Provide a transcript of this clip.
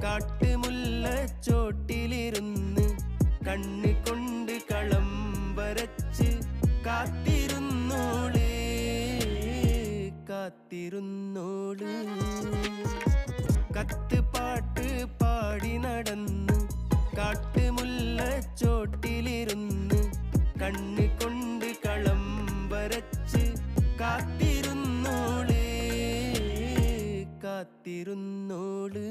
കാട്ടുമുല്ലച്ചോട്ടിലിരുന്ന് കണ്ണി കൊണ്ട് കളം വരച്ച് കാത്തിരുന്നോള് കാത്തിരുന്നോള് കത്തുപാട്ട് പാടി നടന്ന് കാട്ടുമുല്ലച്ചോട്ടിലിരുന്ന് കണ്ണി കൊണ്ട് കളം വരച്ച് കാത്തിരുന്നോള് കാത്തിരുന്നോള്